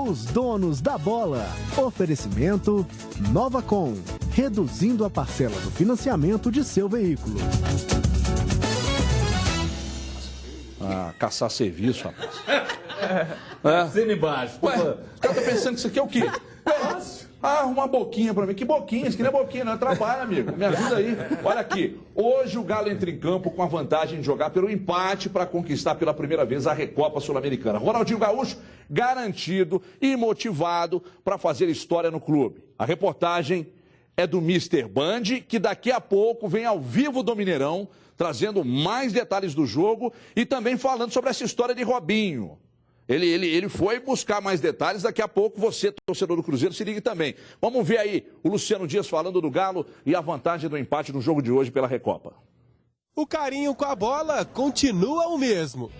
Os donos da bola. Oferecimento Novacom, reduzindo a parcela do financiamento de seu veículo. Caçar serviço, rapaz. Cena embaixo. Ué, o cara tá pensando que isso aqui é o quê? Uma boquinha pra mim. Que boquinha? Isso aqui não é boquinha, não é trabalho, amigo. Me ajuda aí. Olha aqui. Hoje o Galo entra em campo com a vantagem de jogar pelo empate para conquistar pela primeira vez a Recopa Sul-Americana. Ronaldinho Gaúcho garantido e motivado para fazer história no clube. A reportagem é do Mr. Band, que daqui a pouco vem ao vivo do Mineirão, trazendo mais detalhes do jogo e também falando sobre essa história de Robinho. Ele foi buscar mais detalhes, daqui a pouco você, torcedor do Cruzeiro, se ligue também. Vamos ver aí o Luciano Dias falando do Galo e a vantagem do empate no jogo de hoje pela Recopa. O carinho com a bola continua o mesmo.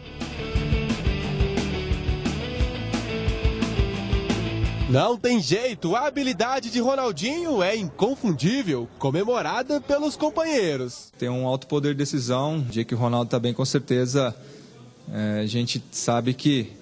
Não tem jeito, a habilidade de Ronaldinho é inconfundível, comemorada pelos companheiros. Tem um alto poder de decisão, o dia que o Ronaldo está bem, com certeza a gente sabe que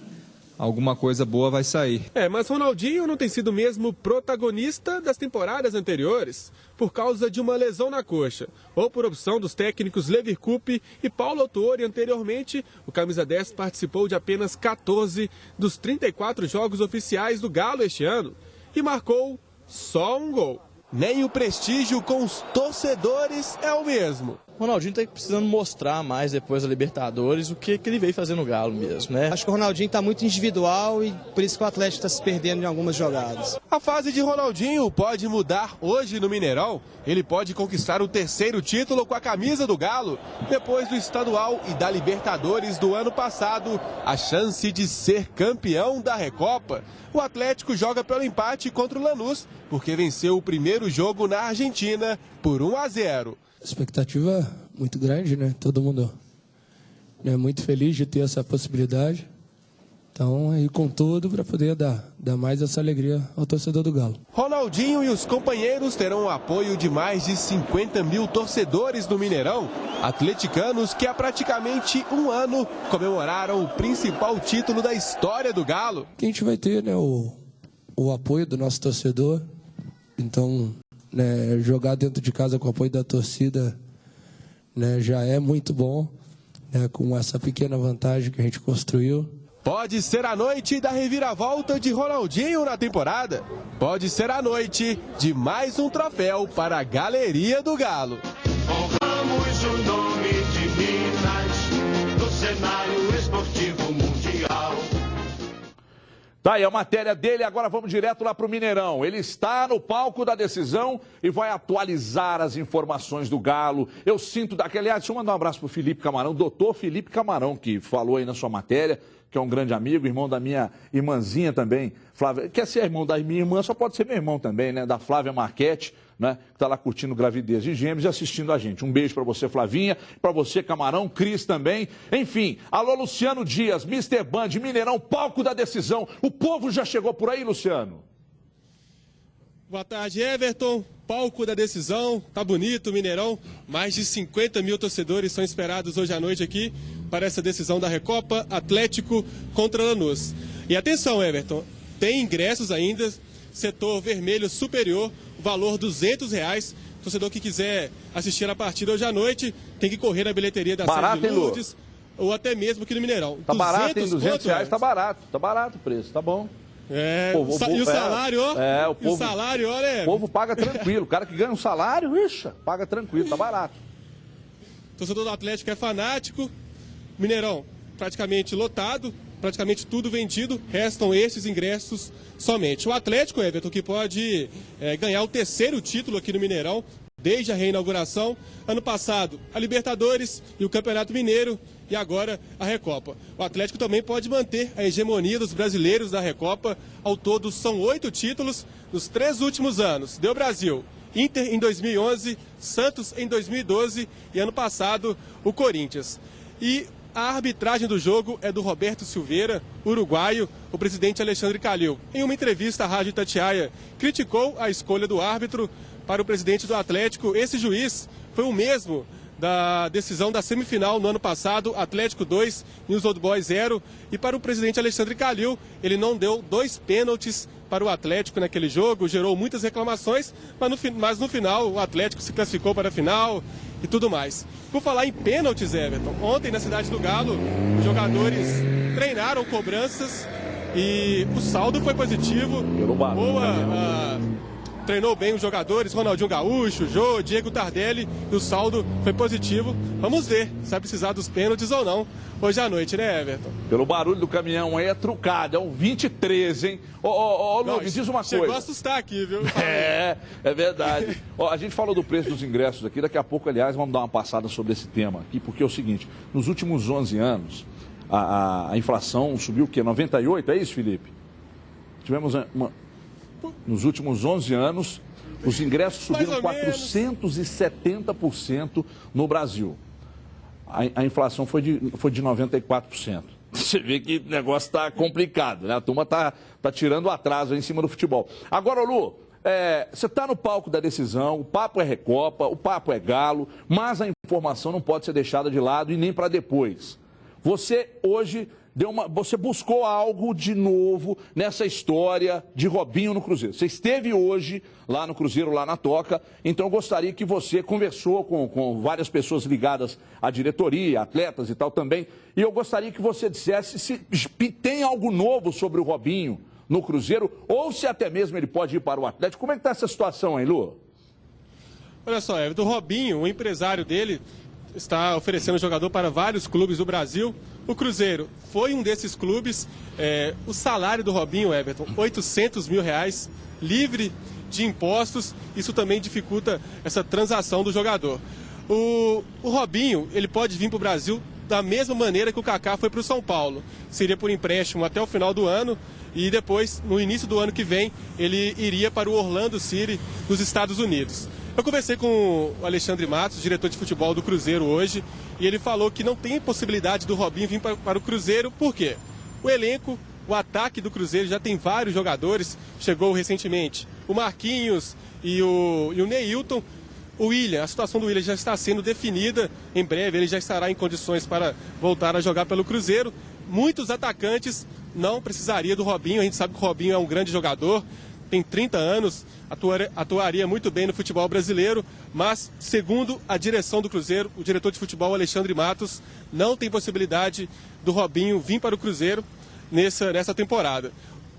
alguma coisa boa vai sair. Mas Ronaldinho não tem sido mesmo protagonista das temporadas anteriores, por causa de uma lesão na coxa, ou por opção dos técnicos Lever Coupe e Paulo Autuori. Anteriormente, o camisa 10 participou de apenas 14 dos 34 jogos oficiais do Galo este ano e marcou só um gol. Nem o prestígio com os torcedores é o mesmo. O Ronaldinho está precisando mostrar mais depois da Libertadores o que ele veio fazer no Galo mesmo, né? Acho que o Ronaldinho está muito individual e por isso que o Atlético está se perdendo em algumas jogadas. A fase de Ronaldinho pode mudar hoje no Mineirão. Ele pode conquistar o terceiro título com a camisa do Galo. Depois do estadual e da Libertadores do ano passado, a chance de ser campeão da Recopa. O Atlético joga pelo empate contra o Lanús, porque venceu o primeiro jogo na Argentina por 1-0. Expectativa muito grande, né? Todo mundo é muito feliz de ter essa possibilidade. Então, aí com tudo para poder dar mais essa alegria ao torcedor do Galo. Ronaldinho e os companheiros terão o apoio de mais de 50 mil torcedores no Mineirão. Atleticanos que há praticamente um ano comemoraram o principal título da história do Galo. A gente vai ter, né, o apoio do nosso torcedor. Então, né, jogar dentro de casa com o apoio da torcida, né, já é muito bom, né, com essa pequena vantagem que a gente construiu. Pode ser a noite da reviravolta de Ronaldinho na temporada. Pode ser a noite de mais um troféu para a Galeria do Galo. Honramos o nome de Minas no cenário esportivo mundial. Tá aí a matéria dele, agora vamos direto lá para o Mineirão. Ele está no palco da decisão e vai atualizar as informações do Galo. Eu sinto aliás, deixa eu mandar um abraço para o Felipe Camarão, doutor Felipe Camarão, que falou aí na sua matéria, que é um grande amigo, irmão da minha irmãzinha também, Flávia. Quer ser irmão da minha irmã, só pode ser meu irmão também, né? Da Flávia Marchetti, né? Que está lá curtindo gravidez de gêmeos e assistindo a gente. Um beijo para você, Flavinha, para você, Camarão, Cris também. Enfim, alô, Luciano Dias, Mr. Band, Mineirão, palco da decisão. O povo já chegou por aí, Luciano? Boa tarde, Everton. Palco da decisão, tá bonito o Mineirão. Mais de 50 mil torcedores são esperados hoje à noite aqui para essa decisão da Recopa, Atlético contra Lanús. E atenção, Everton, tem ingressos ainda, setor vermelho superior, valor R$200. Torcedor que quiser assistir a partida hoje à noite tem que correr na bilheteria da sede de Lourdes ou até mesmo aqui no Mineirão. Tá barato, hein? R$200, tá barato o preço, tá bom. E o salário, ó. O salário, olha. O povo paga tranquilo. O cara que ganha um salário, paga tranquilo, tá barato. Torcedor do Atlético é fanático. Mineirão praticamente lotado, praticamente tudo vendido. Restam esses ingressos somente. O Atlético, Everton, que pode ganhar o terceiro título aqui no Mineirão, desde a reinauguração. Ano passado, a Libertadores e o Campeonato Mineiro. E agora a Recopa. O Atlético também pode manter a hegemonia dos brasileiros da Recopa. Ao todo são 8 títulos nos 3 últimos anos. Deu Brasil, Inter em 2011, Santos em 2012 e ano passado o Corinthians. E a arbitragem do jogo é do Roberto Silveira, uruguaio. O presidente Alexandre Calil, em uma entrevista à Rádio Itatiaia, criticou a escolha do árbitro. Para o presidente do Atlético, esse juiz foi o mesmo da decisão da semifinal no ano passado, Atlético 2, News Old Boys 0. E para o presidente Alexandre Calil, ele não deu 2 pênaltis para o Atlético naquele jogo, gerou muitas reclamações, mas no final o Atlético se classificou para a final e tudo mais. Por falar em pênaltis, Everton, ontem na Cidade do Galo, os jogadores treinaram cobranças e o saldo foi positivo. Treinou bem os jogadores, Ronaldinho Gaúcho, Jô, Diego Tardelli, e o saldo foi positivo. Vamos ver se vai precisar dos pênaltis ou não hoje à noite, né, Everton? Pelo barulho do caminhão aí é trucado, é um 23, hein? Ô, Lu, me diz uma coisa. Chegou a assustar aqui, viu? É verdade. A gente falou do preço dos ingressos aqui, daqui a pouco, aliás, vamos dar uma passada sobre esse tema aqui, porque é o seguinte, nos últimos 11 anos, a inflação subiu o quê? 98, é isso, Felipe? Tivemos nos últimos 11 anos, os ingressos subiram 470% no Brasil. A inflação foi de 94%. Você vê que o negócio está complicado, né? A turma está tirando atraso aí em cima do futebol. Agora, Lu, você está no palco da decisão, o papo é Recopa, o papo é Galo, mas a informação não pode ser deixada de lado e nem para depois. Você hoje você buscou algo de novo nessa história de Robinho no Cruzeiro. Você esteve hoje lá no Cruzeiro, lá na Toca, então eu gostaria que você conversou com várias pessoas ligadas à diretoria, atletas e tal também, e eu gostaria que você dissesse se tem algo novo sobre o Robinho no Cruzeiro, ou se até mesmo ele pode ir para o Atlético. Como é que está essa situação aí, Lu? Olha só, Everton, o Robinho, o empresário dele, está oferecendo jogador para vários clubes do Brasil. O Cruzeiro foi um desses clubes. O salário do Robinho, Everton, R$800 mil, livre de impostos. Isso também dificulta essa transação do jogador. O Robinho, ele pode vir para o Brasil da mesma maneira que o Kaká foi para o São Paulo. Seria por empréstimo até o final do ano e depois, no início do ano que vem, ele iria para o Orlando City, nos Estados Unidos. Eu conversei com o Alexandre Matos, diretor de futebol do Cruzeiro hoje, e ele falou que não tem possibilidade do Robinho vir para o Cruzeiro, por quê? O elenco, o ataque do Cruzeiro já tem vários jogadores, chegou recentemente o Marquinhos e o Neilton. O William, a situação do William já está sendo definida, em breve ele já estará em condições para voltar a jogar pelo Cruzeiro. Muitos atacantes não precisaria do Robinho, a gente sabe que o Robinho é um grande jogador, tem 30 anos, atuaria muito bem no futebol brasileiro, mas, segundo a direção do Cruzeiro, o diretor de futebol Alexandre Matos, não tem possibilidade do Robinho vir para o Cruzeiro nessa temporada.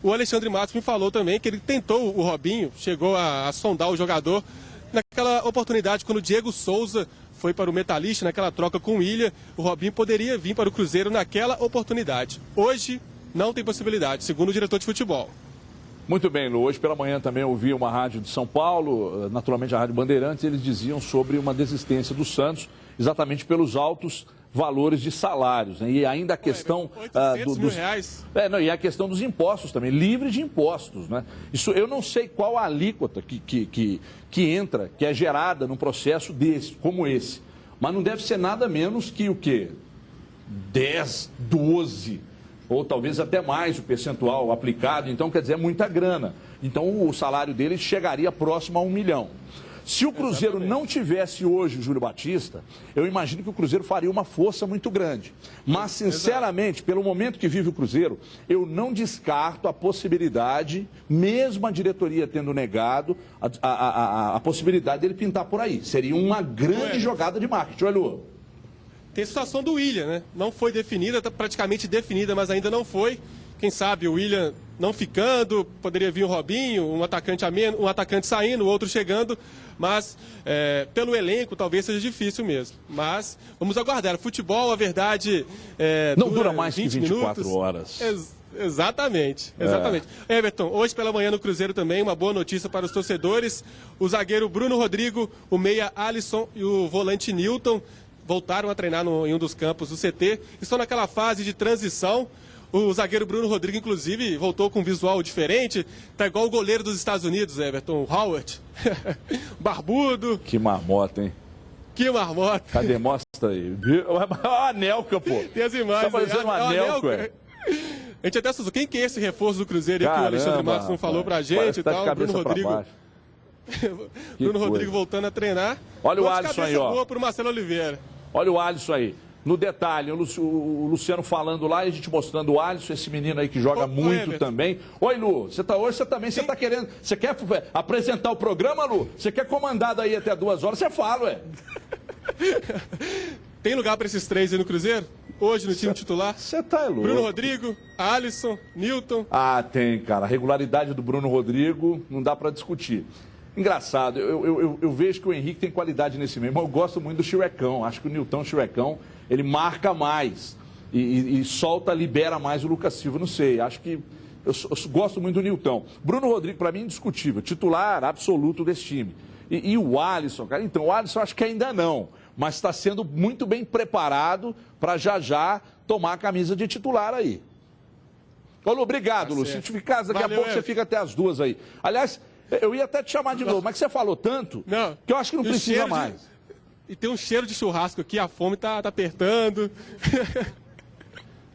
O Alexandre Matos me falou também que ele tentou o Robinho, chegou a sondar o jogador naquela oportunidade quando o Diego Souza foi para o Metalista, naquela troca com o William, o Robinho poderia vir para o Cruzeiro naquela oportunidade. Hoje não tem possibilidade, segundo o diretor de futebol. Muito bem, Lu. Hoje pela manhã também ouvi uma rádio de São Paulo, naturalmente a Rádio Bandeirantes, eles diziam sobre uma desistência do Santos, exatamente pelos altos valores de salários, né? E ainda a questão e a questão dos impostos também, livre de impostos, né? Isso eu não sei qual a alíquota que entra, que é gerada num processo desse, como esse, mas não deve ser nada menos que o quê? 10, 12, ou talvez até mais o percentual aplicado, então quer dizer, é muita grana. Então o salário dele chegaria próximo a 1 milhão. Se o Cruzeiro não tivesse hoje o Júlio Batista, eu imagino que o Cruzeiro faria uma força muito grande. Mas, sinceramente, pelo momento que vive o Cruzeiro, eu não descarto a possibilidade, mesmo a diretoria tendo negado, a possibilidade dele pintar por aí. Seria uma grande jogada de marketing. Olha, Lu. Tem a situação do William, né? Não foi definida, está praticamente definida, mas ainda não foi. Quem sabe o William não ficando, poderia vir o Robinho, um atacante a menos, um atacante saindo, o outro chegando, mas pelo elenco talvez seja difícil mesmo. Mas vamos aguardar. Futebol, a verdade, não dura mais que 24 horas. Exatamente. Everton, hoje pela manhã no Cruzeiro também, uma boa notícia para os torcedores. O zagueiro Rodrigo, o meia Alisson e o volante Nilton voltaram a treinar em um dos campos do CT. Estão naquela fase de transição. O zagueiro Bruno Rodrigo, inclusive, voltou com um visual diferente. Tá igual o goleiro dos Estados Unidos, Everton, o Howard. Barbudo. Que marmota, hein? Que marmota. Cadê? Mostra aí. A Anelka, pô. Tem as imagens. Tá parecendo uma Anelka. A gente até assustou. Quem que é esse reforço do Cruzeiro aí que o Alexandre Matos não falou pra gente e tal? Bruno Rodrigo. Bruno Rodrigo voltando a treinar. Olha o Alisson aí, ó. Boa pro Marcelo Oliveira. Olha o Alisson aí. No detalhe, o Luciano falando lá e a gente mostrando o Alisson, esse menino aí que joga muito também. Oi, Lu, hoje você tá querendo, você quer apresentar o programa, Lu? Você quer comandar daí até 2 horas? Você fala, ué. Tem lugar para esses 3 aí no Cruzeiro? Hoje no time titular? Você tá louco. Bruno Rodrigo, Alisson, Newton. Ah, tem, cara. A regularidade do Bruno Rodrigo não dá para discutir. Engraçado, eu vejo que o Henrique tem qualidade nesse meio, mas eu gosto muito do Chirecão. Acho que o Nilton Chirecão, ele marca mais e solta, libera mais o Lucas Silva. Não sei, acho que eu gosto muito do Nilton. Bruno Rodrigo, para mim, indiscutível, titular absoluto desse time. E o Alisson, cara, então, o Alisson acho que ainda não, mas está sendo muito bem preparado para já tomar a camisa de titular aí. Ô, Lu, obrigado, Lu. Se tu ficar, daqui a pouco você fica até as 2 aí. Aliás, eu ia até te chamar de novo, mas que você falou tanto que eu acho que não precisa mais. E tem um cheiro de churrasco aqui, a fome tá apertando.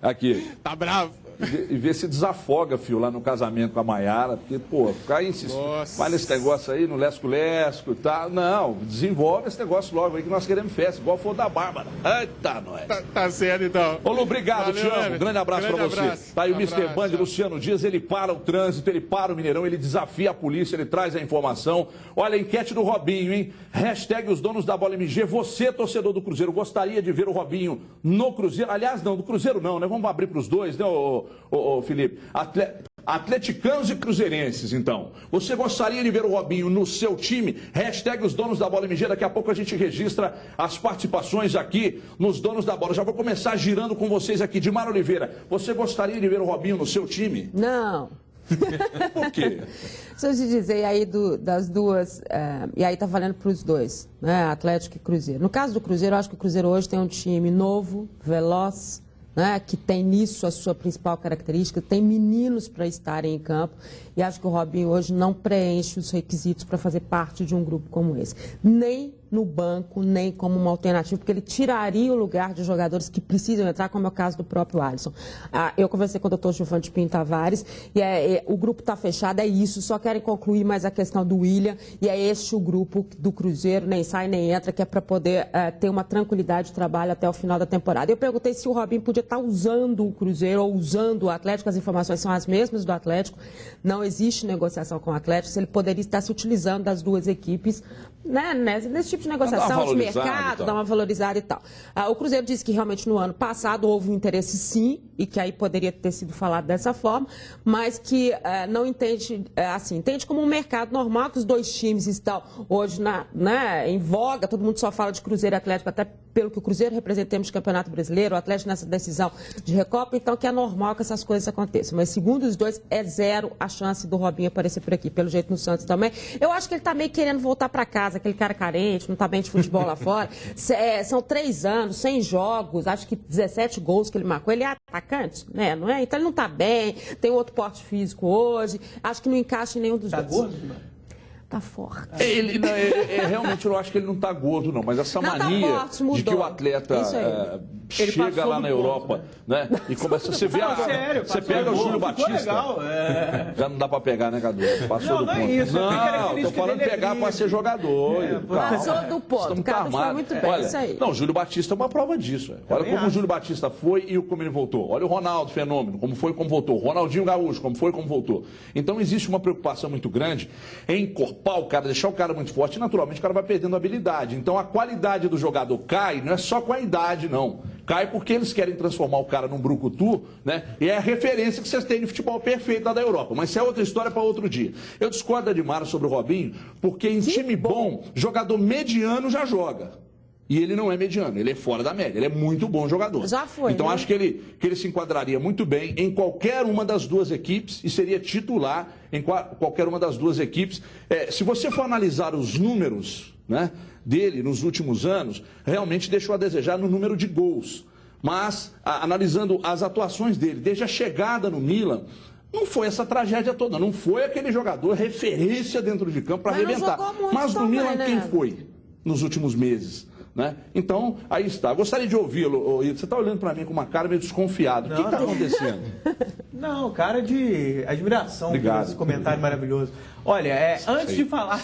Aqui. Tá bravo. E ver se desafoga, filho, lá no casamento com a Maiara, porque, pô, ficar insistindo, vai nesse negócio aí, no lesco-lesco e tal. Não, desenvolve esse negócio logo aí que nós queremos festa, igual for da Bárbara. Eita, nós. Tá certo, então. Ô, Lu, obrigado, valeu, te amo. Grande abraço pra você. Tá aí o Mr. Band, Luciano Dias, ele para o trânsito, ele para o Mineirão, ele desafia a polícia, ele traz a informação. Olha a enquete do Robinho, hein? Hashtag os donos da bola MG. Você, torcedor do Cruzeiro, gostaria de ver o Robinho no Cruzeiro? Aliás, não, do Cruzeiro não, né? Vamos abrir pros dois, né, ô Felipe? Atleticanos e cruzeirenses, então. Você gostaria de ver o Robinho no seu time? Hashtag os donos da bola MG. Daqui a pouco a gente registra as participações aqui nos donos da bola. Já vou começar girando com vocês aqui. Dimar Oliveira, você gostaria de ver o Robinho no seu time? Não. Por quê? Se eu te dizer aí das duas, e aí tá valendo para os dois, né? Atlético e Cruzeiro. No caso do Cruzeiro, eu acho que o Cruzeiro hoje tem um time novo, veloz, né, que tem nisso a sua principal característica, tem meninos para estarem em campo, e acho que o Robinho hoje não preenche os requisitos para fazer parte de um grupo como esse. Nem no banco, nem como uma alternativa, porque ele tiraria o lugar de jogadores que precisam entrar, como é o caso do próprio Alisson. Eu conversei com o doutor Gilvan de Pinho Tavares, e o grupo está fechado, é isso, só querem concluir mais a questão do William, e é este o grupo do Cruzeiro, nem sai nem entra, que é para poder ter uma tranquilidade de trabalho até o final da temporada. Eu perguntei se o Robinho podia estar usando o Cruzeiro ou usando o Atlético, as informações são as mesmas do Atlético, não existe negociação com o Atlético, se ele poderia estar se utilizando das duas equipes, né, nesse tipo de negociação de mercado, dar uma valorizada e tal. O Cruzeiro disse que realmente no ano passado houve um interesse sim, e que aí poderia ter sido falado dessa forma, mas que não entende, entende como um mercado normal, que os dois times estão hoje em voga, todo mundo só fala de Cruzeiro e Atlético, até pelo que o Cruzeiro representa em termos de Campeonato Brasileiro, o Atlético nessa decisão de Recopa, então que é normal que essas coisas aconteçam. Mas segundo os dois, é zero a chance do Robinho aparecer por aqui, pelo jeito no Santos também. Eu acho que ele está meio querendo voltar para casa, aquele cara carente, não está bem de futebol lá fora. São 3 anos, 100 jogos, acho que 17 gols que ele marcou. Ele é atacante, né? Não é? Então ele não está bem, tem outro porte físico hoje, acho que não encaixa em nenhum dos dois. Tá gordo, Tá forte. Realmente eu não acho que ele não está gordo, não, mas essa mania tá forte, de que o atleta chega lá na Europa, né? E começa, você vê você pega o Júlio Batista. Já não dá para pegar, né, Cadu? Passou do ponto. Não, tô falando pegar para ser jogador. Passou do ponto. Cadu foi muito bem, isso aí. Não, o Júlio Batista é uma prova disso. Olha como o Júlio Batista foi e como ele voltou. Olha o Ronaldo, fenômeno, como foi e como voltou. Ronaldinho Gaúcho, como foi e como voltou. Então existe uma preocupação muito grande em encorpar o cara, deixar o cara muito forte, e naturalmente o cara vai perdendo habilidade. Então a qualidade do jogador cai, não é só com a idade, não. Cai porque eles querem transformar o cara num brucutu, né? E é a referência que vocês têm de futebol perfeito lá da Europa. Mas isso é outra história para outro dia. Eu discordo de Mara sobre o Robinho, porque em time bom, jogador mediano já joga. E ele não é mediano, ele é fora da média, ele é muito bom jogador. Já foi. Então né? acho que ele se enquadraria muito bem em qualquer uma das duas equipes e seria titular em qualquer uma das duas equipes. Se você for analisar os números, né, dele nos últimos anos, realmente deixou a desejar no número de gols. Mas, analisando as atuações dele, desde a chegada no Milan, não foi essa tragédia toda, não foi aquele jogador referência dentro de campo para arrebentar. Mas no Milan, né? Quem foi nos últimos meses? Né? Então, aí está. Gostaria de ouvi-lo. Você está olhando para mim com uma cara meio desconfiado. O que está acontecendo? Não, cara de admiração por esse comentário maravilhoso. Olha, antes de falar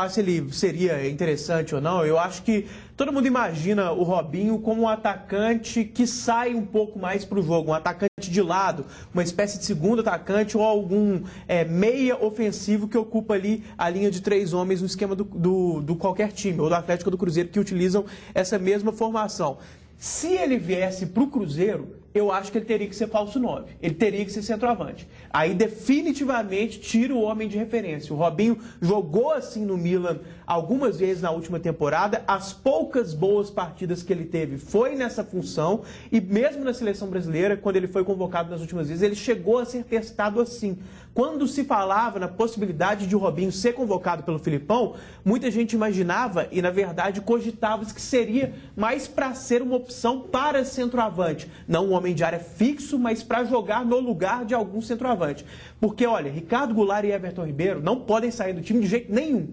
se ele seria interessante ou não, eu acho que todo mundo imagina o Robinho como um atacante que sai um pouco mais para o jogo, um atacante de lado, uma espécie de segundo atacante ou algum meia ofensivo que ocupa ali a linha de 3 homens no esquema do qualquer time, ou do Atlético ou do Cruzeiro, que utilizam essa mesma formação. Se ele viesse para o Cruzeiro, eu acho que ele teria que ser falso 9. Ele teria que ser centroavante. Aí definitivamente tira o homem de referência. O Robinho jogou assim no Milan algumas vezes na última temporada. As poucas boas partidas que ele teve foi nessa função. E mesmo na seleção brasileira, quando ele foi convocado nas últimas vezes, ele chegou a ser testado assim. Quando se falava na possibilidade de o Robinho ser convocado pelo Filipão, muita gente imaginava e, na verdade, cogitava que seria mais para ser uma opção para centroavante. Não um homem de área fixo, mas para jogar no lugar de algum centroavante. Porque, olha, Ricardo Goulart e Everton Ribeiro não podem sair do time de jeito nenhum.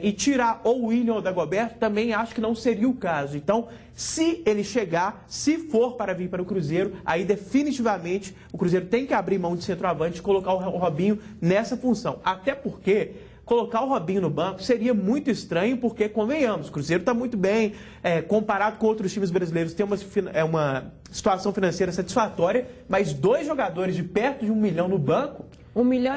E tirar ou o William ou o Dagoberto também acho que não seria o caso. Então, se ele chegar, se for para vir para o Cruzeiro, aí definitivamente o Cruzeiro tem que abrir mão de centroavante e colocar o Robinho nessa função. Até porque colocar o Robinho no banco seria muito estranho, porque, convenhamos, o Cruzeiro está muito bem, comparado com outros times brasileiros, tem uma situação financeira satisfatória, mas 2 jogadores de perto de 1 milhão no banco... 1,5 milhão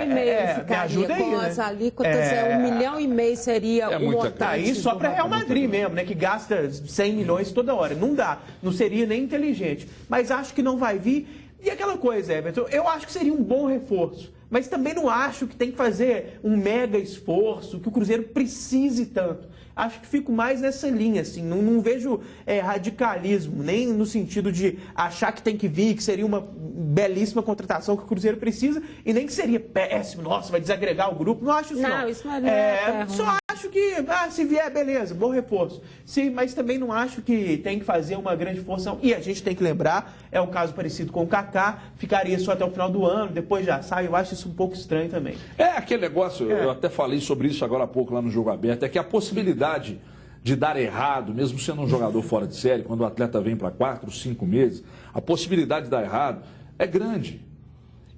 ficaria com aí, as alíquotas, 1,5 milhão seria o montante. Tá aí só para Real Madrid mesmo, né? Que gasta 100 milhões toda hora. Não dá, não seria nem inteligente. Mas acho que não vai vir. E aquela coisa, Everton, eu acho que seria um bom reforço. Mas também não acho que tem que fazer um mega esforço, que o Cruzeiro precise tanto. Acho que fico mais nessa linha, assim, não vejo radicalismo, nem no sentido de achar que tem que vir, que seria uma belíssima contratação que o Cruzeiro precisa, e nem que seria péssimo, nossa, vai desagregar o grupo, não acho isso não. Isso não é só acho que, se vier, beleza, bom reforço. Sim, mas também não acho que tem que fazer uma grande força, e a gente tem que lembrar, é um caso parecido com o Kaká, ficaria só até o final do ano, depois já sai, eu acho isso um pouco estranho também. Aquele negócio, eu até falei sobre isso agora há pouco lá no Jogo Aberto, é que a possibilidade de dar errado, mesmo sendo um jogador fora de série, quando o atleta vem para 4, 5 meses, a possibilidade de dar errado é grande.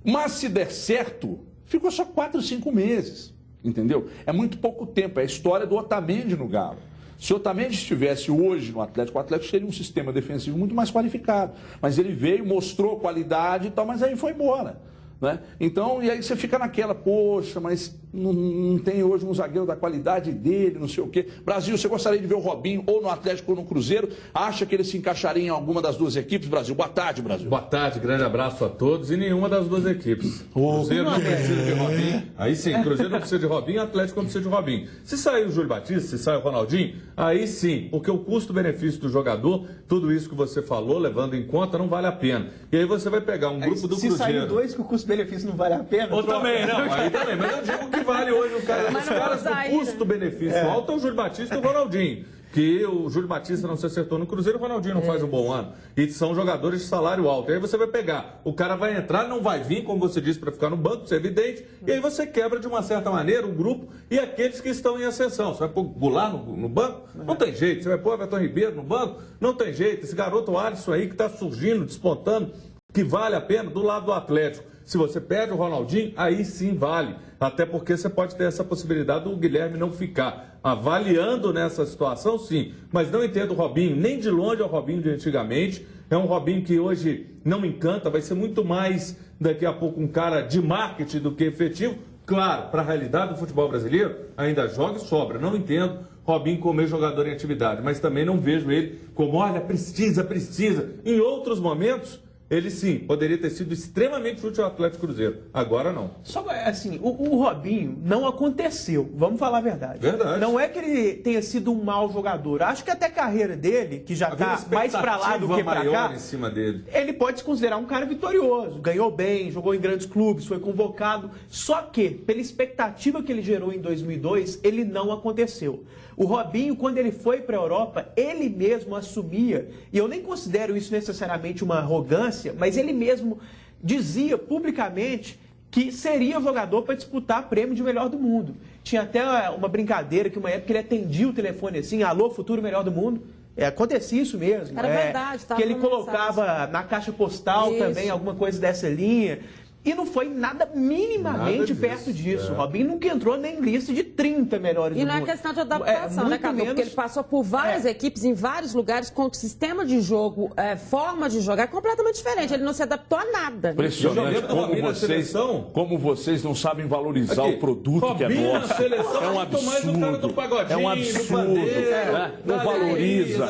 Mas se der certo, ficou só 4, 5 meses, entendeu? É muito pouco tempo, é a história do Otamendi no Galo. Se o Otamendi estivesse hoje no Atlético, o Atlético seria um sistema defensivo muito mais qualificado. Mas ele veio, mostrou qualidade e tal, mas aí foi embora. Né? Então, e aí você fica naquela, poxa, mas não tem hoje um zagueiro da qualidade dele, não sei o quê. Brasil, você gostaria de ver o Robinho ou no Atlético ou no Cruzeiro? Acha que ele se encaixaria em alguma das 2 equipes, Brasil? Boa tarde, Brasil. Boa tarde, grande abraço a todos e nenhuma das 2 equipes. Cruzeiro não precisa de Robinho. Aí sim, Cruzeiro não precisa de Robinho, Atlético não precisa de Robinho. Se sair o Júlio Batista, se sair o Ronaldinho, aí sim, porque o custo-benefício do jogador, tudo isso que você falou, levando em conta, não vale a pena. E aí você vai pegar um grupo do Cruzeiro. Se sair 2 que o custo-benefício não vale a pena? Ou também, não, aí também, mas eu digo que vale hoje os caras do custo-benefício alto é o Júlio Batista e o Ronaldinho. Que o Júlio Batista não se acertou no Cruzeiro, o Ronaldinho não faz um bom ano. E são jogadores de salário alto. E aí você vai pegar, o cara vai entrar, não vai vir, como você disse, para ficar no banco, isso é evidente. E aí você quebra de uma certa maneira o grupo e aqueles que estão em ascensão. Você vai pôr Goulart no banco? Não tem jeito. Você vai pôr Everton Ribeiro no banco? Não tem jeito. Esse garoto Alisson aí que está surgindo, despontando, que vale a pena do lado do Atlético. Se você perde o Ronaldinho, aí sim vale. Até porque você pode ter essa possibilidade do Guilherme não ficar. Avaliando nessa situação, sim. Mas não entendo o Robinho, nem de longe é o Robinho de antigamente. É um Robinho que hoje não me encanta, vai ser muito mais daqui a pouco um cara de marketing do que efetivo. Claro, para a realidade do futebol brasileiro, ainda joga e sobra. Não entendo Robinho como jogador em atividade, mas também não vejo ele como, olha, precisa. Em outros momentos, ele sim, poderia ter sido extremamente útil ao Atlético Cruzeiro. Agora não. Só assim, o Robinho não aconteceu. Vamos falar a verdade. Verdade. Não é que ele tenha sido um mau jogador. Acho que até a carreira dele, que já está mais para lá do que para cá, em cima dele. Ele pode se considerar um cara vitorioso. Ganhou bem, jogou em grandes clubes, foi convocado. Só que, pela expectativa que ele gerou em 2002, ele não aconteceu. O Robinho, quando ele foi para a Europa, ele mesmo assumia, e eu nem considero isso necessariamente uma arrogância, mas ele mesmo dizia publicamente que seria jogador para disputar prêmio de melhor do mundo. Tinha até uma brincadeira que uma época ele atendia o telefone assim, alô, futuro melhor do mundo. Acontecia isso mesmo. Era verdade. Que ele colocava na caixa postal também alguma coisa dessa linha. E não foi nada minimamente perto disso. O Robinho nunca entrou nem em lista de 30 melhores do mundo. E não é questão de adaptação, né, Cadu? Porque ele passou por várias equipes em vários lugares com sistema de jogo, forma de jogar completamente diferente. Ele não se adaptou a nada. Impressionante como vocês não sabem valorizar o produto que é nosso. É um absurdo. É um absurdo. Não valoriza.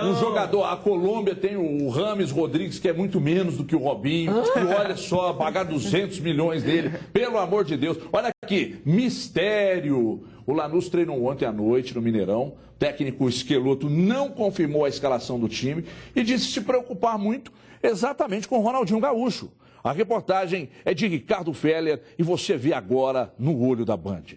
Um jogador, a Colômbia tem o Rames Rodrigues, que é muito menos do que o Robinho. E olha só, pagar 200 milhões dele, pelo amor de Deus. Olha aqui, mistério. O Lanús treinou ontem à noite no Mineirão. O técnico Schelotto não confirmou a escalação do time e disse se preocupar muito exatamente com o Ronaldinho Gaúcho. A reportagem é de Ricardo Feller e você vê agora no olho da Band.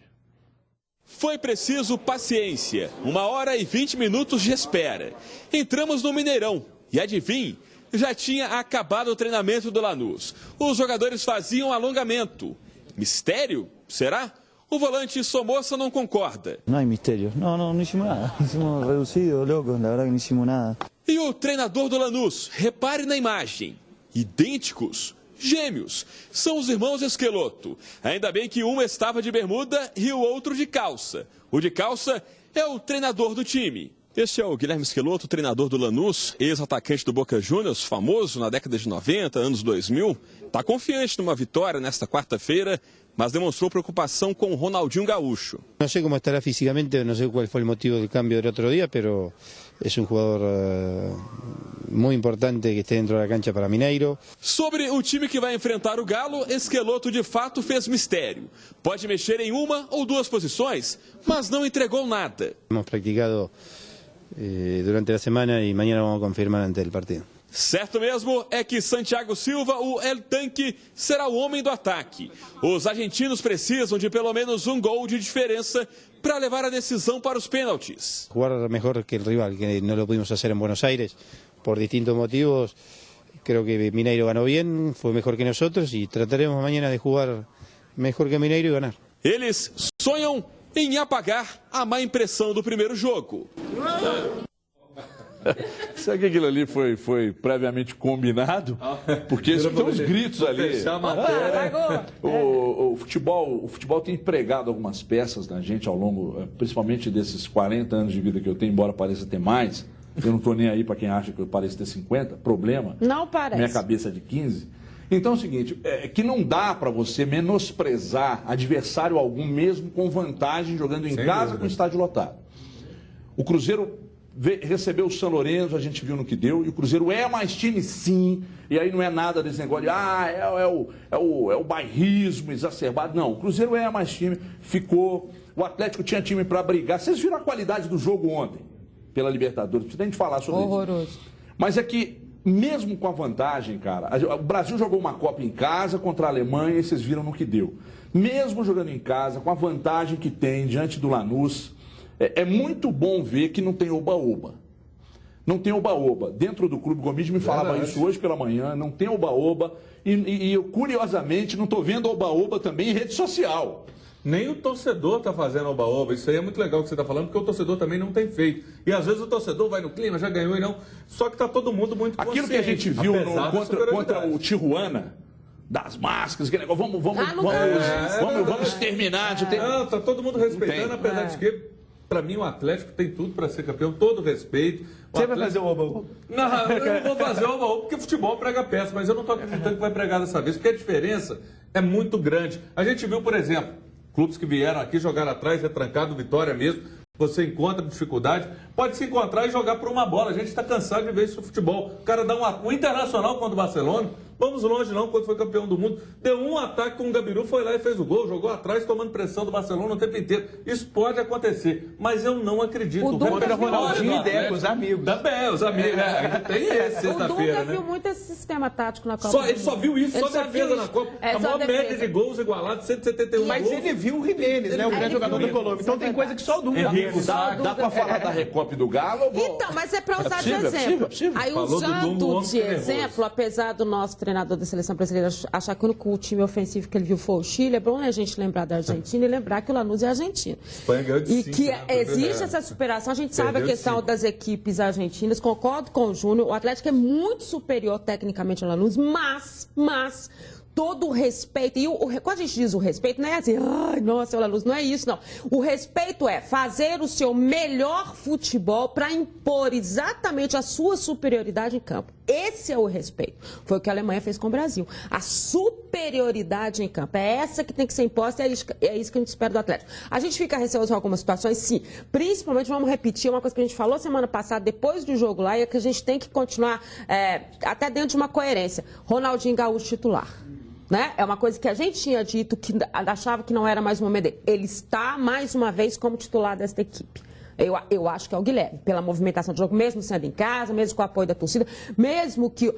Foi preciso paciência, 1h20 minutos de espera. Entramos no Mineirão e adivinhe, já tinha acabado o treinamento do Lanús. Os jogadores faziam alongamento. Mistério? Será? O volante Somoza não concorda. Não há mistério. Não hicimos nada. Hicimos reduzido, loco. Na verdade que não hicimos nada. E o treinador do Lanús? Repare na imagem. Idênticos. Gêmeos. São os irmãos Schelotto. Ainda bem que um estava de bermuda e o outro de calça. O de calça é o treinador do time. Este é o Guilherme Schelotto, treinador do Lanús, ex-atacante do Boca Juniors, famoso na década de 90, anos 2000. Está confiante numa vitória nesta quarta-feira, mas demonstrou preocupação com o Ronaldinho Gaúcho. Não sei como estará fisicamente, não sei qual foi o motivo do cambio do outro dia, mas é um jogador muito importante que está dentro da cancha para Mineiro. Sobre o time que vai enfrentar o Galo, Schelotto de fato fez mistério. Pode mexer em uma ou duas posições, mas não entregou nada. Hemos praticado durante a semana e amanhã vamos confirmar antes do partido. Certo mesmo é que Santiago Silva, o El Tanque, será o homem do ataque. Os argentinos precisam de pelo menos um gol de diferença para levar a decisão para os pênaltis. Jugar melhor que o rival, que não lo pudimos fazer em Buenos Aires por distintos motivos. Creo que Mineiro ganó bien, fue mejor que nosotros y trataremos mañana de jugar mejor que Mineiro y ganar. Eles sonham em apagar a má impressão do primeiro jogo. Será que aquilo ali foi previamente combinado? Porque tem uns gritos ali. O futebol tem empregado algumas peças na gente ao longo, principalmente desses 40 anos de vida que eu tenho, embora pareça ter mais. Eu não estou nem aí para quem acha que eu pareço ter 50. Problema. Não parece. Minha cabeça é de 15. Então é o seguinte, que não dá para você menosprezar adversário algum, mesmo com vantagem, jogando em casa com o estádio lotado. O Cruzeiro recebeu o São Lourenço, a gente viu no que deu, e o Cruzeiro é mais time sim, e aí não é nada desse negócio de, é o bairrismo exacerbado. Não, o Cruzeiro é mais time, ficou, o Atlético tinha time para brigar. Vocês viram a qualidade do jogo ontem, pela Libertadores, não precisa nem falar sobre isso. Horroroso. Mas é que, mesmo com a vantagem, cara, o Brasil jogou uma Copa em casa contra a Alemanha e vocês viram no que deu. Mesmo jogando em casa, com a vantagem que tem diante do Lanús, é muito bom ver que não tem oba-oba. Não tem oba-oba. Dentro do Clube Gomes me falava isso hoje pela manhã, não tem oba-oba. E eu, curiosamente, não estou vendo oba-oba também em rede social. Nem o torcedor está fazendo oba-oba. Isso aí é muito legal que você está falando, porque o torcedor também não tem feito. E às vezes o torcedor vai no clima, já ganhou e não. Só que está todo mundo muito consciente. Aquilo que a gente viu contra o Tijuana, das máscaras, que negócio, vamos exterminar. Não, está todo mundo respeitando, apesar de que, para mim, o Atlético tem tudo para ser campeão, todo respeito. Você vai fazer o oba-oba? Não, eu não vou fazer o oba-oba, porque futebol prega peça, mas eu não estou acreditando que vai pregar dessa vez, porque a diferença é muito grande. A gente viu, por exemplo, clubes que vieram aqui, jogaram atrás, retrancado, Vitória mesmo, você encontra dificuldade, pode se encontrar e jogar por uma bola. A gente está cansado de ver isso no futebol. O cara dá um Internacional contra o Barcelona, vamos longe não, quando foi campeão do mundo, deu um ataque com o Gabiru, foi lá e fez o gol, jogou atrás, tomando pressão do Barcelona o tempo inteiro. Isso pode acontecer, mas eu não acredito. O Dunga Ronaldinho e Deco, os amigos. Também, os amigos, tem esse sexta-feira, né? O Dunga viu muito esse sistema tático na Copa. Ele só viu isso, só defesa na Copa. A maior média de gols igualados, 171 gols. Mas ele viu o Jiménez, né, o grande jogador da Colômbia. Então tem coisa que só o Dunga viu. Dá para falar da Recopa do Galo? Então, mas é para usar de exemplo. Aí usando de exemplo, apesar do nosso treinador da seleção brasileira achar que o único time ofensivo que ele viu foi o Chile, é bom a gente lembrar da Argentina e lembrar que o Lanús é argentino. Espanha ganhou de 5, que existe essa superação, a gente sabe a questão das equipes argentinas, concordo com o Júnior, o Atlético é muito superior tecnicamente ao Lanús, mas todo o respeito, e quando a gente diz o respeito, não é assim, ai, nossa, o Lanús, não é isso, não. O respeito é fazer o seu melhor futebol para impor exatamente a sua superioridade em campo. Esse é o respeito. Foi o que a Alemanha fez com o Brasil. A superioridade em campo. É essa que tem que ser imposta e é isso que a gente espera do Atlético. A gente fica receoso em algumas situações, sim. Principalmente, vamos repetir uma coisa que a gente falou semana passada, depois do jogo lá, e é que a gente tem que continuar até dentro de uma coerência. Ronaldinho Gaúcho titular. Né? É uma coisa que a gente tinha dito, que achava que não era mais o momento dele. Ele está, mais uma vez, como titular desta equipe. Eu acho que é o Guilherme, pela movimentação do jogo, mesmo sendo em casa, mesmo com o apoio da torcida, mesmo que,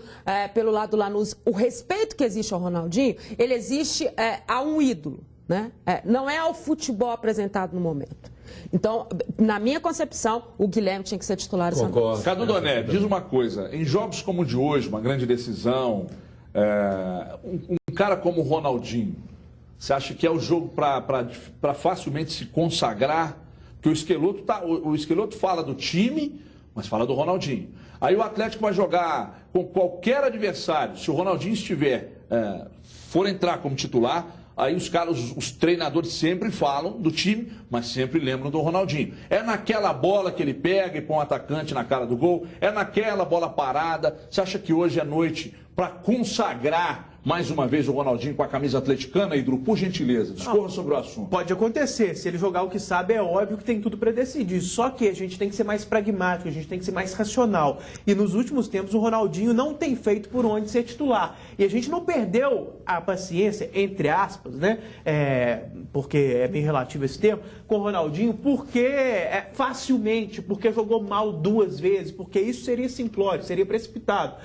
pelo lado do Lanús, o respeito que existe ao Ronaldinho, ele existe a um ídolo, né? Não é ao futebol apresentado no momento. Então, na minha concepção, o Guilherme tinha que ser titular essa noite. Cadu Doné, diz uma coisa, em jogos como o de hoje, uma grande decisão, um cara como o Ronaldinho, você acha que é o jogo para facilmente se consagrar? Porque o Esqueloto fala do time, mas fala do Ronaldinho. Aí o Atlético vai jogar com qualquer adversário. Se o Ronaldinho for entrar como titular, aí os treinadores sempre falam do time, mas sempre lembram do Ronaldinho. É naquela bola que ele pega e põe um atacante na cara do gol? É naquela bola parada? Você acha que hoje é noite para consagrar mais uma vez o Ronaldinho com a camisa atleticana, Hidro, por gentileza, discorra sobre o assunto. Pode acontecer, se ele jogar o que sabe, é óbvio que tem tudo para decidir, só que a gente tem que ser mais pragmático, a gente tem que ser mais racional, e nos últimos tempos o Ronaldinho não tem feito por onde ser titular, e a gente não perdeu a paciência, entre aspas, né, porque é bem relativo esse termo, com o Ronaldinho, porque facilmente, porque jogou mal 2 vezes, porque isso seria simplório, seria precipitado.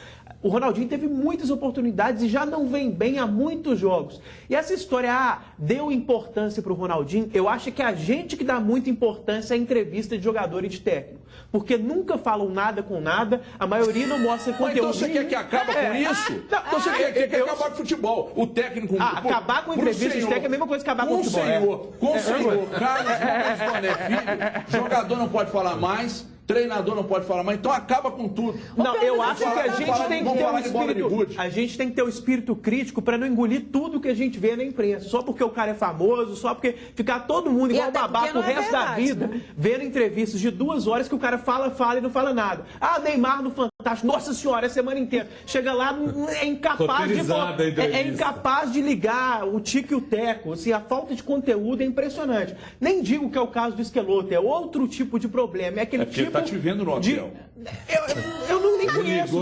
O Ronaldinho teve muitas oportunidades e já não vem bem há muitos jogos. E essa história, deu importância para o Ronaldinho, eu acho que a gente que dá muita importância à entrevista de jogador e de técnico. Porque nunca falam nada com nada, a maioria não mostra conteúdo. Então você quer que acabe com isso? Então você quer que acabar com o futebol. O técnico... acabar com a entrevista de técnico é a mesma coisa que acabar com o futebol. Com o senhor Carlos Boné Filho, jogador não pode falar mais, treinador não pode falar mais, então acaba com tudo. Não, eu acho que a gente tem que ter um espírito... A gente tem que ter o espírito crítico para não engolir tudo que a gente vê na imprensa. Só porque o cara é famoso, só porque ficar todo mundo igual babaca o resto da vida, vendo entrevistas de 2 horas que o cara fala e não fala nada. Neymar no Fantástico, nossa senhora, a semana inteira. Chega lá, é incapaz de ligar o tique e o teco. Assim, a falta de conteúdo é impressionante. Nem digo que é o caso do Esqueloto, é outro tipo de problema. É aquele tipo... tá te vendo no hotel. Eu não nem conheço.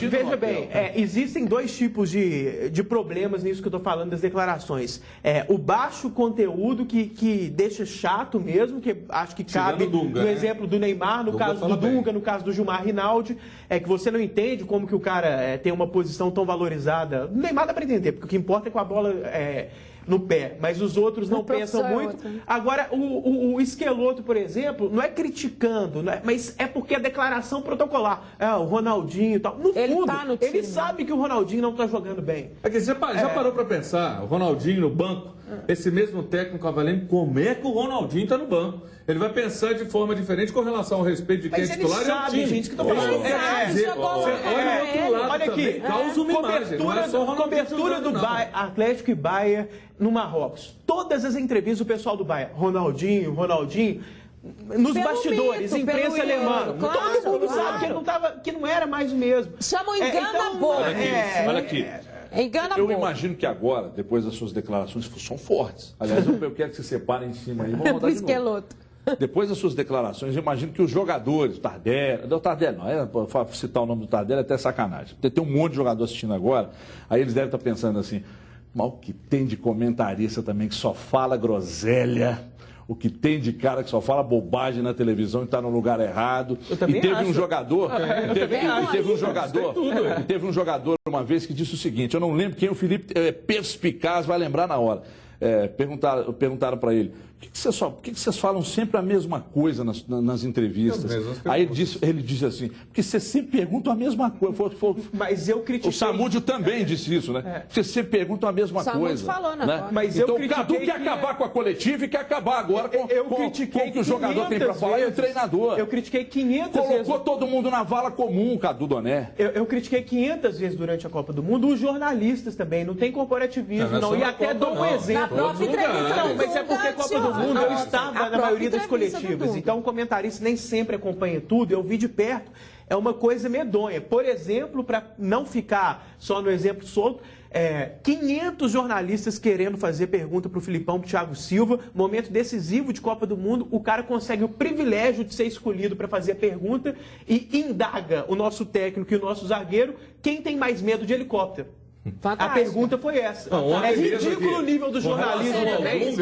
Veja bem, existem 2 tipos de problemas nisso que eu estou falando das declarações. O baixo conteúdo que deixa chato mesmo, que acho que cabe no exemplo do Neymar, no caso do Dunga, no caso do Gilmar Rinaldi, que você não entende como que o cara tem uma posição tão valorizada. O Neymar dá para entender, porque o que importa é com a bola no pé, mas os outros não pensam muito. Agora, o Esqueloto, por exemplo, não é criticando, mas é porque a declaração protocolar, o Ronaldinho e tal, no fundo, ele sabe que o Ronaldinho não está jogando bem. Você já parou para pensar, o Ronaldinho no banco, esse mesmo técnico avaliando como é que o Ronaldinho está no banco. Ele vai pensar de forma diferente com relação ao respeito de quem é titular e ao time. Gente, que olha o outro lado olha aqui, também, causa uma imagem, não é só o cobertura do Atlético e Bahia no Marrocos. Todas as entrevistas do pessoal do Bahia, Ronaldinho, nos bastidores, imprensa alemã, todo mundo sabe que não era mais o mesmo. Chamam engana boa. Olha aqui. Eu imagino que agora, depois das suas declarações, são fortes. Aliás, eu quero que você separe em cima aí. Vamos rodar de novo. Depois das suas declarações, eu imagino que os jogadores, Tardelli não, citar o nome do Tardelli é até sacanagem. Tem um monte de jogador assistindo agora, aí eles devem estar pensando assim, mas o que tem de comentarista também que só fala groselha, o que tem de cara que só fala bobagem na televisão e está no lugar errado. E teve um jogador, teve um jogador uma vez que disse o seguinte, eu não lembro quem, o Felipe Perspicaz vai lembrar na hora. Perguntaram para ele, por que vocês falam sempre a mesma coisa nas entrevistas? Aí ele disse assim, porque vocês sempre perguntam a mesma coisa. Mas eu critiquei... O Samúdio também disse isso, né? Vocês sempre perguntam a mesma coisa. Falou, né? Mas então o Cadu quer acabar com a coletiva e quer acabar agora com o que o jogador tem para falar e o treinador. Eu critiquei 500 vezes. Colocou todo mundo na vala comum, Cadu Doné. Eu critiquei 500 vezes durante a Copa do Mundo os jornalistas também. Não tem corporativismo, não. E até dou um exemplo. Não, mas é porque a Copa do Mundo eu estava na maioria das coletivas. Então o comentarista nem sempre acompanha tudo. Eu vi de perto. É uma coisa medonha. Por exemplo, para não ficar só no exemplo solto, 500 jornalistas querendo fazer pergunta para o Filipão, para o Thiago Silva, momento decisivo de Copa do Mundo, o cara consegue o privilégio de ser escolhido para fazer a pergunta e indaga o nosso técnico e o nosso zagueiro quem tem mais medo de helicóptero. Fantástico. A pergunta foi essa. Não, é ridículo o nível do jornalismo também. Os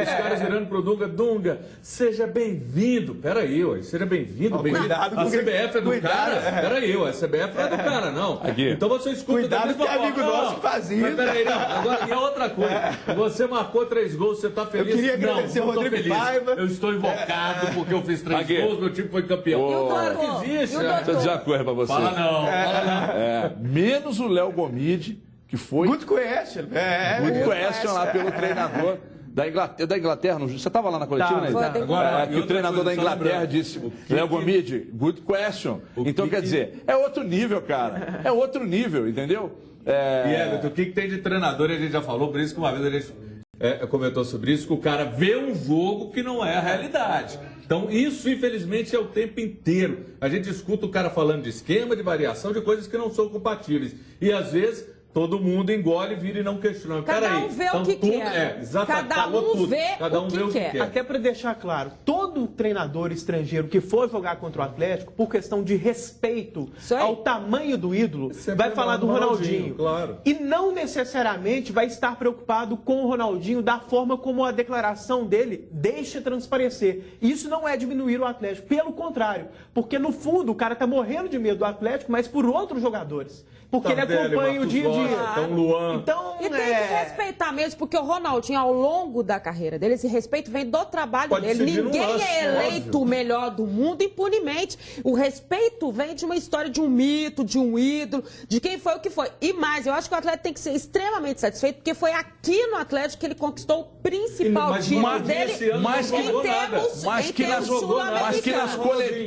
caras virando pro Dunga. Dunga, seja bem-vindo. Peraí, ué, seja bem-vindo. Cuidado, a CBF é do cara. Peraí, ué, a CBF não é do cara, não. Aqui. Então você escuta... Cuidado que é amigo nosso que fazia. Mas peraí, não. Agora, e a outra coisa. Você marcou 3 gols, você tá feliz? Eu queria agradecer o Rodrigo feliz. Paiva. Eu estou invocado porque eu fiz 3 gols, meu time foi campeão. Claro que existe. Deixa eu dizer uma coisa pra você. Fala não. Menos o Léo Gomide, que foi... Good question. Good question lá pelo treinador da Inglaterra. Você estava lá na coletiva, né? Agora, que o treinador da Inglaterra disse, Léo Gomide, good question. Então, quer dizer, é outro nível, cara. É outro nível, entendeu? E Everton, o que tem de treinador? E a gente já falou por isso que uma vez a gente comentou sobre isso, que o cara vê um jogo que não é a realidade. Então, isso, infelizmente, é o tempo inteiro. A gente escuta o cara falando de esquema, de variação, de coisas que não são compatíveis. E, às vezes... todo mundo engole, vira e não questiona. Cada um vê o que quer. Exatamente. Cada um vê o que quer. Até para deixar claro, todo treinador estrangeiro que for jogar contra o Atlético, por questão de respeito ao tamanho do ídolo, vai falar do Ronaldinho. Claro. E não necessariamente vai estar preocupado com o Ronaldinho da forma como a declaração dele deixa transparecer. Isso não é diminuir o Atlético. Pelo contrário. Porque, no fundo, o cara tá morrendo de medo do Atlético, mas por outros jogadores. Porque ele acompanha o dia a dia. Então, e tem que respeitar mesmo, porque o Ronaldinho, ao longo da carreira dele, esse respeito vem do trabalho dele. Ninguém é eleito o melhor do mundo impunemente. O respeito vem de uma história, de um mito, de um ídolo, de quem foi o que foi. E mais, eu acho que o Atlético tem que ser extremamente satisfeito, porque foi aqui no Atlético que ele conquistou o principal título dele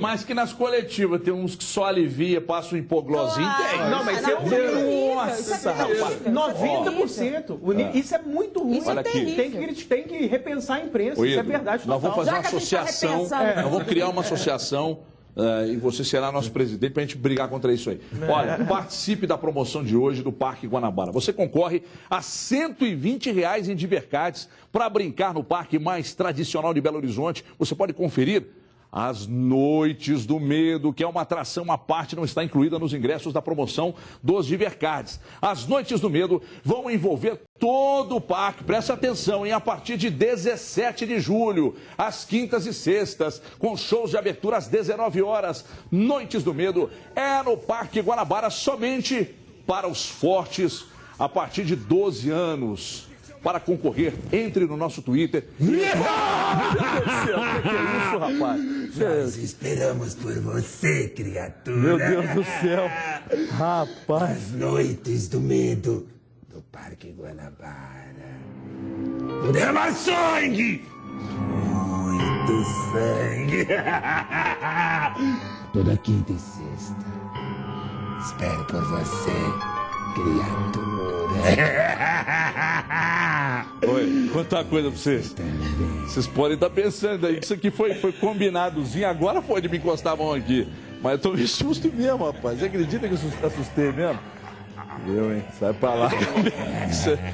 Mas que nas coletivas tem uns que só alivia, passa um hipoglossinho. Não, mas nossa, 90%. Isso é muito ruim. Isso é terrível. Tem que repensar a imprensa. Isso é verdade. Nós vamos fazer uma associação. Nós vamos criar uma associação. E você será nosso presidente para a gente brigar contra isso aí. Olha, participe da promoção de hoje do Parque Guanabara. Você concorre a R$ 120 em Divercards para brincar no parque mais tradicional de Belo Horizonte. Você pode conferir As Noites do Medo, que é uma atração à parte, não está incluída nos ingressos da promoção dos Divercards. As Noites do Medo vão envolver todo o parque. Preste atenção, hein? A partir de 17 de julho, às quintas e sextas, com shows de abertura às 19 horas. Noites do Medo é no Parque Guanabara, somente para os fortes, a partir de 12 anos. Para concorrer, entre no nosso Twitter. Meu Deus do céu, o que é isso, rapaz? Nós esperamos por você, criatura. Meu Deus do céu. Rapaz. As Noites do Medo do Parque Guanabara. Vou derramar sangue! Muito sangue! Toda quinta e sexta. Espero por você, criatura. Oi, contar uma coisa pra vocês. Vocês podem estar pensando aí que isso aqui foi combinadozinho. Agora pode me encostar a mão aqui. Mas eu tô meio susto mesmo, rapaz. Você acredita que eu assustei mesmo? Eu, hein? Sai pra lá.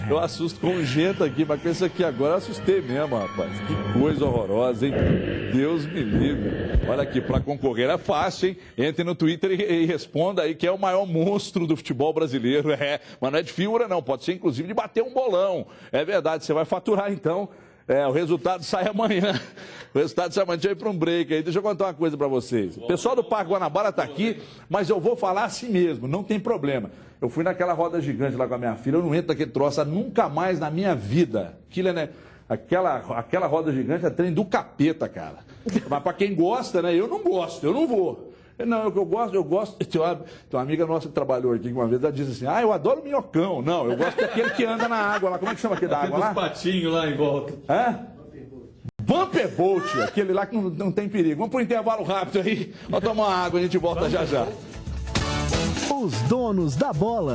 Eu assusto com gente aqui, mas com isso aqui agora eu assustei mesmo, rapaz. Que coisa horrorosa, hein? Deus me livre. Olha aqui, pra concorrer é fácil, hein? Entre no Twitter e responda aí que é o maior monstro do futebol brasileiro. Mas não é de figura, não. Pode ser, inclusive, de bater um bolão. É verdade, você vai faturar, então. O resultado sai amanhã. O resultado sai amanhã. Deixa eu ir para um break aí. Deixa eu contar uma coisa para vocês. O pessoal do Parque Guanabara está aqui, mas eu vou falar assim mesmo, não tem problema. Eu fui naquela roda gigante lá com a minha filha, eu não entro naquele troço nunca mais na minha vida. Aquilo, né? Aquela roda gigante é trem do capeta, cara. Mas pra quem gosta, né? Eu não gosto, eu não vou. Não, eu gosto. Tem uma amiga nossa que trabalhou aqui uma vez, ela disse assim: eu adoro minhocão. Não, eu gosto daquele que anda na água lá. Como é que chama aquele da água lá? Dos patinhos lá em volta. Bumper Bolt, aquele lá que não tem perigo. Vamos pro intervalo rápido aí. Vamos tomar uma água, a gente volta já já. Os donos da bola.